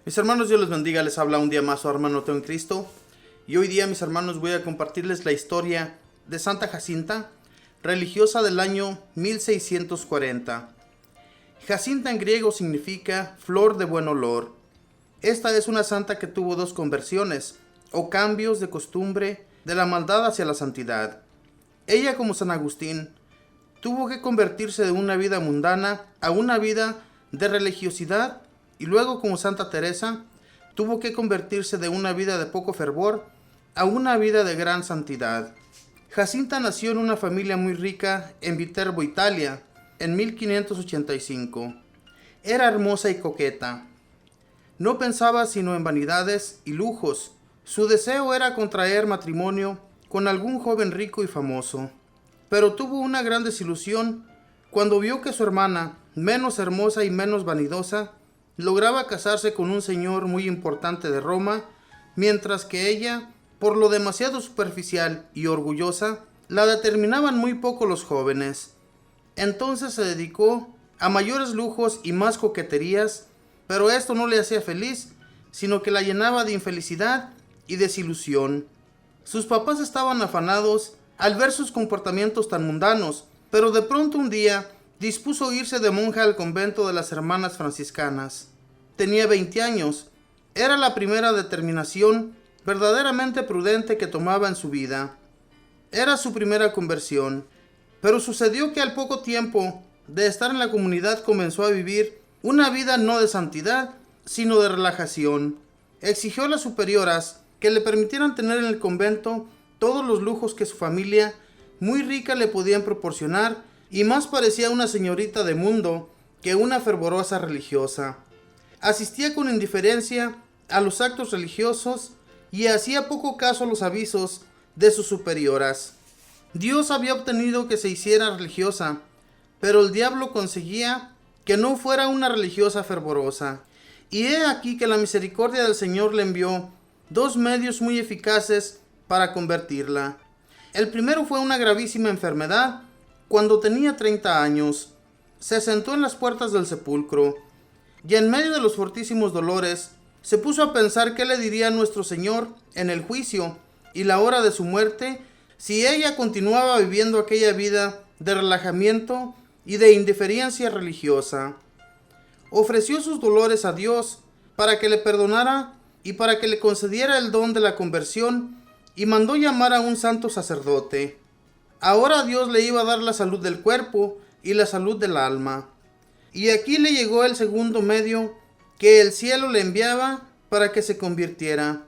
Mis hermanos, Dios les bendiga, les habla un día más su hermano Teo en Cristo. Y hoy día, mis hermanos, voy a compartirles la historia de Santa Jacinta, religiosa del año 1640. Jacinta en griego significa flor de buen olor. Esta es una santa que tuvo dos conversiones, o cambios de costumbre de la maldad hacia la santidad. Ella, como San Agustín, tuvo que convertirse de una vida mundana a una vida de religiosidad, y luego, como Santa Teresa, tuvo que convertirse de una vida de poco fervor a una vida de gran santidad. Jacinta nació en una familia muy rica en Viterbo, Italia, en 1585. Era hermosa y coqueta. No pensaba sino en vanidades y lujos. Su deseo era contraer matrimonio con algún joven rico y famoso. Pero tuvo una gran desilusión cuando vio que su hermana, menos hermosa y menos vanidosa, lograba casarse con un señor muy importante de Roma, mientras que ella, por lo demasiado superficial y orgullosa, la determinaban muy poco los jóvenes. Entonces se dedicó a mayores lujos y más coqueterías, pero esto no le hacía feliz, sino que la llenaba de infelicidad y desilusión. Sus papás estaban afanados al ver sus comportamientos tan mundanos, pero de pronto un día dispuso irse de monja al convento de las hermanas franciscanas. Tenía 20 años. Era la primera determinación verdaderamente prudente que tomaba en su vida. Era su primera conversión. Pero sucedió que al poco tiempo de estar en la comunidad comenzó a vivir una vida no de santidad, sino de relajación. Exigió a las superioras que le permitieran tener en el convento todos los lujos que su familia, muy rica, le podían proporcionar, y más parecía una señorita de mundo que una fervorosa religiosa. Asistía con indiferencia a los actos religiosos y hacía poco caso a los avisos de sus superioras. Dios había obtenido que se hiciera religiosa, pero el diablo conseguía que no fuera una religiosa fervorosa. Y he aquí que la misericordia del Señor le envió dos medios muy eficaces para convertirla. El primero fue una gravísima enfermedad. Cuando tenía 30 años, se sentó en las puertas del sepulcro, y en medio de los fortísimos dolores, se puso a pensar qué le diría nuestro Señor en el juicio y la hora de su muerte, si ella continuaba viviendo aquella vida de relajamiento y de indiferencia religiosa. Ofreció sus dolores a Dios para que le perdonara y para que le concediera el don de la conversión, y mandó llamar a un santo sacerdote. Ahora Dios le iba a dar la salud del cuerpo y la salud del alma. Y aquí le llegó el segundo medio que el cielo le enviaba para que se convirtiera.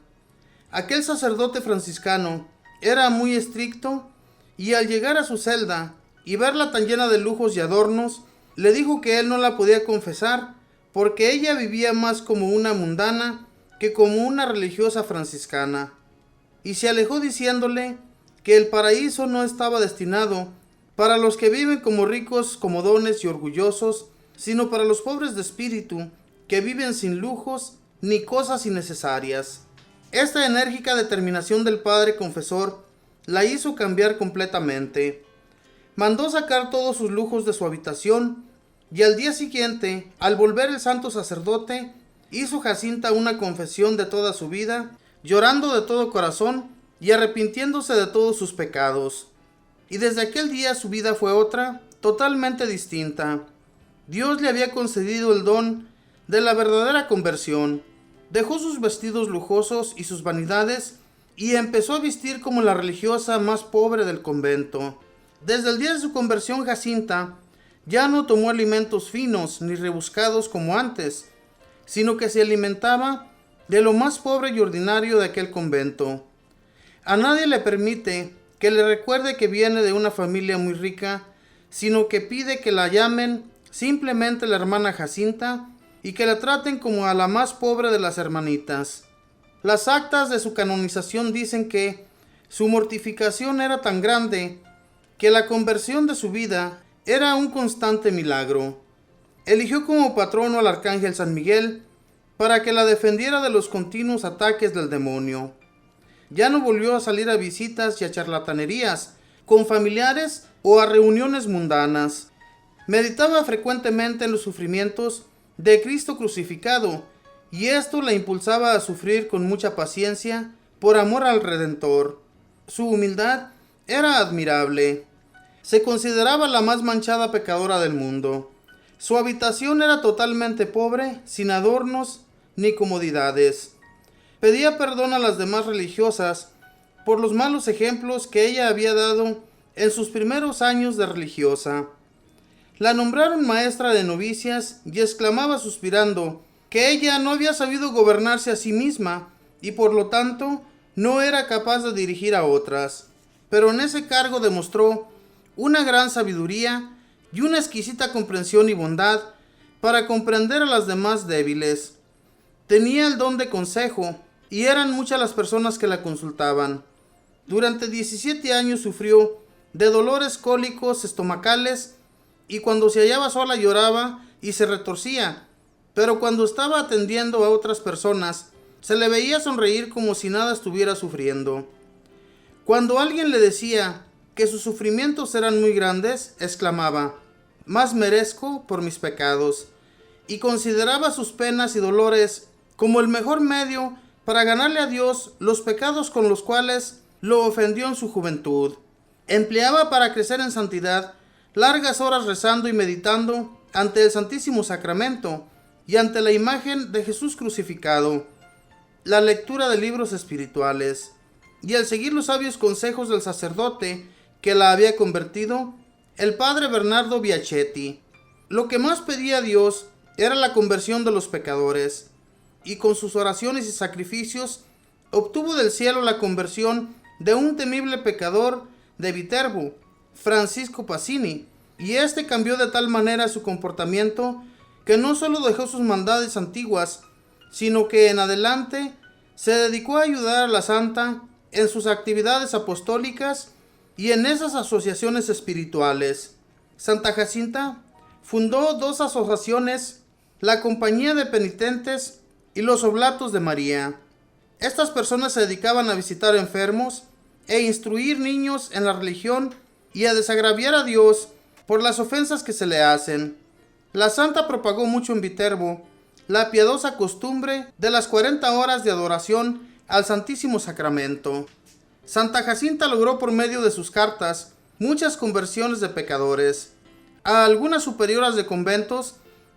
Aquel sacerdote franciscano era muy estricto, y al llegar a su celda y verla tan llena de lujos y adornos, le dijo que él no la podía confesar, porque ella vivía más como una mundana que como una religiosa franciscana. Y se alejó diciéndole que el paraíso no estaba destinado para los que viven como ricos, comodones y orgullosos, sino para los pobres de espíritu, que viven sin lujos ni cosas innecesarias. Esta enérgica determinación del padre confesor la hizo cambiar completamente. Mandó sacar todos sus lujos de su habitación, y al día siguiente, al volver el santo sacerdote, hizo Jacinta una confesión de toda su vida, llorando de todo corazón y arrepintiéndose de todos sus pecados. Y desde aquel día su vida fue otra, totalmente distinta. Dios le había concedido el don de la verdadera conversión. Dejó sus vestidos lujosos y sus vanidades y empezó a vestir como la religiosa más pobre del convento. Desde el día de su conversión, Jacinta ya no tomó alimentos finos ni rebuscados como antes, sino que se alimentaba de lo más pobre y ordinario de aquel convento. A nadie le permite que le recuerde que viene de una familia muy rica, sino que pide que la llamen simplemente la hermana Jacinta y que la traten como a la más pobre de las hermanitas. Las actas de su canonización dicen que su mortificación era tan grande que la conversión de su vida era un constante milagro. Eligió como patrono al arcángel San Miguel para que la defendiera de los continuos ataques del demonio. Ya no volvió a salir a visitas y a charlatanerías con familiares o a reuniones mundanas. Meditaba frecuentemente en los sufrimientos de Cristo crucificado y esto la impulsaba a sufrir con mucha paciencia por amor al Redentor. Su humildad era admirable. Se consideraba la más manchada pecadora del mundo. Su habitación era totalmente pobre, sin adornos ni comodidades. Pedía perdón a las demás religiosas por los malos ejemplos que ella había dado en sus primeros años de religiosa. La nombraron maestra de novicias y exclamaba suspirando que ella no había sabido gobernarse a sí misma y por lo tanto no era capaz de dirigir a otras. Pero en ese cargo demostró una gran sabiduría y una exquisita comprensión y bondad para comprender a las demás débiles. Tenía el don de consejo y eran muchas las personas que la consultaban. Durante 17 años sufrió de dolores cólicos estomacales y cuando se hallaba sola lloraba y se retorcía, pero cuando estaba atendiendo a otras personas se le veía sonreír como si nada estuviera sufriendo. Cuando alguien le decía que sus sufrimientos eran muy grandes, exclamaba: «Más merezco por mis pecados», y consideraba sus penas y dolores como el mejor medio para ganarle a Dios los pecados con los cuales lo ofendió en su juventud. Empleaba para crecer en santidad largas horas rezando y meditando ante el Santísimo Sacramento y ante la imagen de Jesús crucificado, la lectura de libros espirituales y el seguir los sabios consejos del sacerdote que la había convertido, el padre Bernardo Biachetti. Lo que más pedía a Dios era la conversión de los pecadores, y con sus oraciones y sacrificios obtuvo del cielo la conversión de un temible pecador de Viterbo, Francisco Pasini, y este cambió de tal manera su comportamiento que no solo dejó sus maldades antiguas, sino que en adelante se dedicó a ayudar a la santa en sus actividades apostólicas y en esas asociaciones espirituales. Santa Jacinta fundó 2 asociaciones, la Compañía de Penitentes y los Oblatos de María. Estas personas se dedicaban a visitar enfermos e instruir niños en la religión y a desagraviar a Dios por las ofensas que se le hacen. La santa propagó mucho en Viterbo la piadosa costumbre de las 40 horas de adoración al Santísimo Sacramento. Santa Jacinta logró por medio de sus cartas muchas conversiones de pecadores. A algunas superioras de conventos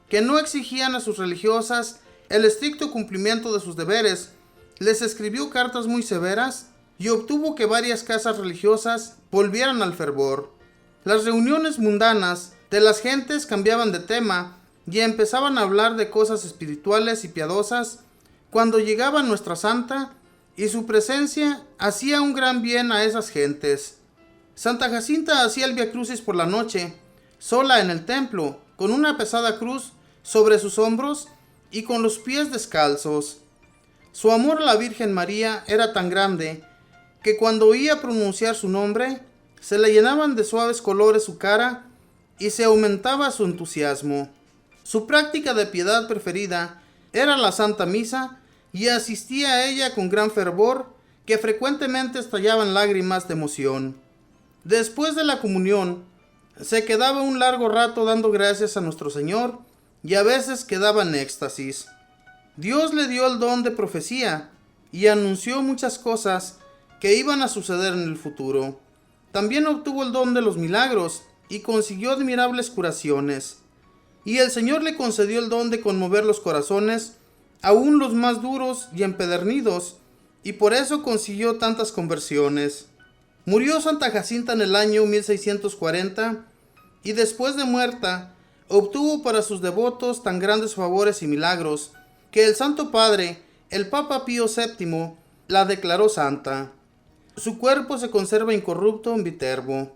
que no exigían a sus religiosas el estricto cumplimiento de sus deberes, les escribió cartas muy severas y obtuvo que varias casas religiosas volvieran al fervor. Las reuniones mundanas de las gentes cambiaban de tema y empezaban a hablar de cosas espirituales y piadosas cuando llegaba nuestra santa, y su presencia hacía un gran bien a esas gentes. Santa Jacinta hacía el viacrucis por la noche, sola en el templo, con una pesada cruz sobre sus hombros y con los pies descalzos. Su amor a la Virgen María era tan grande que cuando oía pronunciar su nombre, se le llenaban de suaves colores su cara y se aumentaba su entusiasmo. Su práctica de piedad preferida era la Santa Misa y asistía a ella con gran fervor que frecuentemente estallaban lágrimas de emoción. Después de la comunión, se quedaba un largo rato dando gracias a nuestro Señor y a veces quedaba en éxtasis. Dios le dio el don de profecía y anunció muchas cosas que iban a suceder en el futuro. También obtuvo el don de los milagros y consiguió admirables curaciones. Y el Señor le concedió el don de conmover los corazones, aún los más duros y empedernidos, y por eso consiguió tantas conversiones. Murió Santa Jacinta en el año 1640, y después de muerta, obtuvo para sus devotos tan grandes favores y milagros, que el Santo Padre, el Papa Pío VII, la declaró santa. Su cuerpo se conserva incorrupto en Viterbo.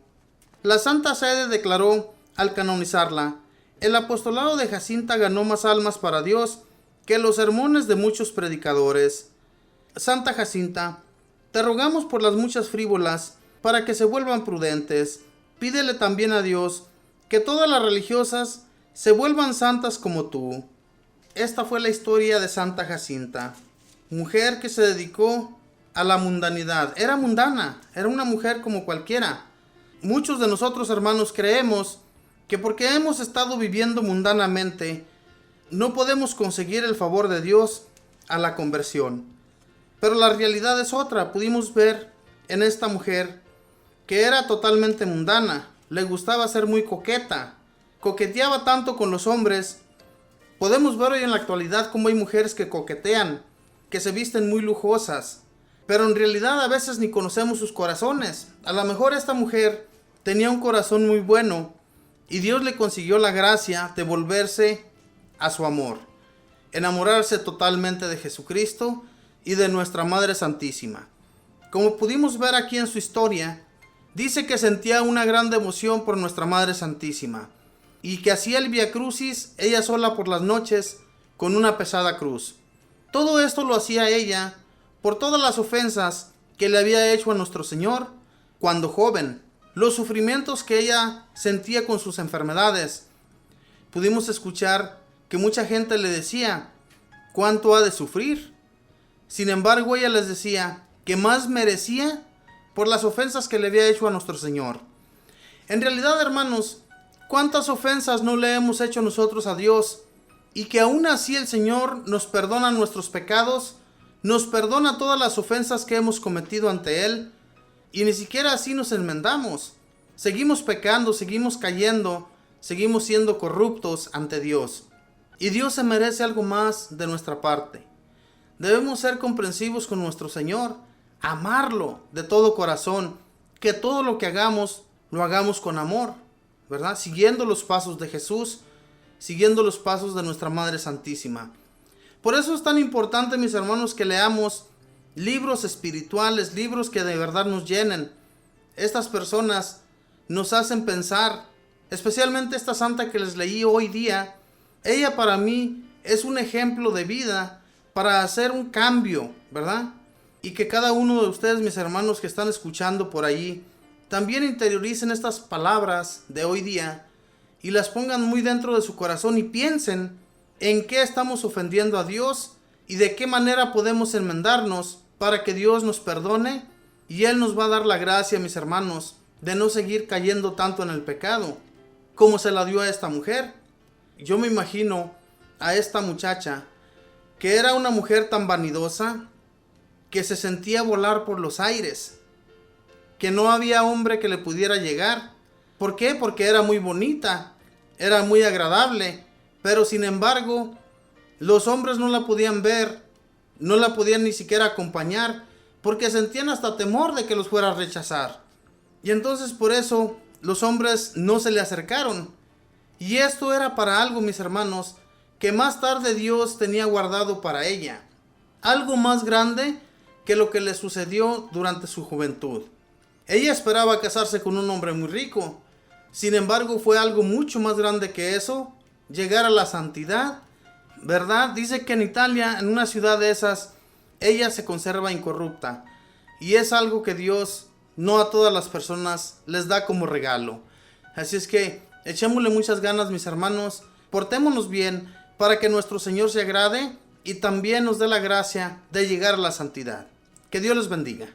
La Santa Sede declaró, al canonizarla: el apostolado de Jacinta ganó más almas para Dios que los sermones de muchos predicadores. Santa Jacinta, te rogamos por las muchas frívolas, para que se vuelvan prudentes. Pídele también a Dios que todas las religiosas se vuelvan santas como tú. Esta fue la historia de Santa Jacinta, mujer que se dedicó a la mundanidad. Era mundana, era una mujer como cualquiera. Muchos de nosotros, hermanos, creemos que porque hemos estado viviendo mundanamente, no podemos conseguir el favor de Dios a la conversión. Pero la realidad es otra. Pudimos ver en esta mujer que era totalmente mundana. Le gustaba ser muy coqueta. Coqueteaba tanto con los hombres. Podemos ver hoy en la actualidad cómo hay mujeres que coquetean, que se visten muy lujosas. Pero en realidad a veces ni conocemos sus corazones. A lo mejor esta mujer tenía un corazón muy bueno y Dios le consiguió la gracia de volverse a su amor. Enamorarse totalmente de Jesucristo y de nuestra Madre Santísima. Como pudimos ver aquí en su historia, dice que sentía una gran devoción por nuestra Madre Santísima y que hacía el Vía Crucis ella sola por las noches con una pesada cruz. Todo esto lo hacía ella por todas las ofensas que le había hecho a nuestro Señor cuando joven, los sufrimientos que ella sentía con sus enfermedades. Pudimos escuchar que mucha gente le decía cuánto ha de sufrir. Sin embargo, ella les decía que más merecía por las ofensas que le había hecho a nuestro Señor. En realidad, hermanos, ¿cuántas ofensas no le hemos hecho nosotros a Dios? Y que aún así el Señor nos perdona nuestros pecados, nos perdona todas las ofensas que hemos cometido ante Él, y ni siquiera así nos enmendamos. Seguimos pecando, seguimos cayendo, seguimos siendo corruptos ante Dios. Y Dios se merece algo más de nuestra parte. Debemos ser comprensivos con nuestro Señor, amarlo de todo corazón, que todo lo que hagamos, lo hagamos con amor, ¿verdad? Siguiendo los pasos de Jesús, siguiendo los pasos de nuestra Madre Santísima. Por eso es tan importante, mis hermanos, que leamos libros espirituales, libros que de verdad nos llenen. Estas personas nos hacen pensar, especialmente esta santa que les leí hoy día. Ella para mí es un ejemplo de vida para hacer un cambio, ¿verdad? Y que cada uno de ustedes, mis hermanos que están escuchando por allí, también interioricen estas palabras de hoy día y las pongan muy dentro de su corazón y piensen en qué estamos ofendiendo a Dios y de qué manera podemos enmendarnos para que Dios nos perdone y Él nos va a dar la gracia, mis hermanos, de no seguir cayendo tanto en el pecado como se la dio a esta mujer. Yo me imagino a esta muchacha que era una mujer tan vanidosa que se sentía volar por los aires, que no había hombre que le pudiera llegar. ¿Por qué? Porque era muy bonita, era muy agradable, pero sin embargo los hombres no la podían ver, no la podían ni siquiera acompañar, porque sentían hasta temor de que los fuera a rechazar. Y entonces por eso los hombres no se le acercaron. Y esto era para algo, mis hermanos, que más tarde Dios tenía guardado para ella. Algo más grande que lo que le sucedió durante su juventud. Ella esperaba casarse con un hombre muy rico. Sin embargo, fue algo mucho más grande que eso, llegar a la santidad, ¿verdad? Dice que en Italia, en una ciudad de esas, ella se conserva incorrupta. Y es algo que Dios no a todas las personas les da como regalo. Así es que echémosle muchas ganas, mis hermanos, portémonos bien para que nuestro Señor se agrade y también nos dé la gracia de llegar a la santidad. Que Dios les bendiga.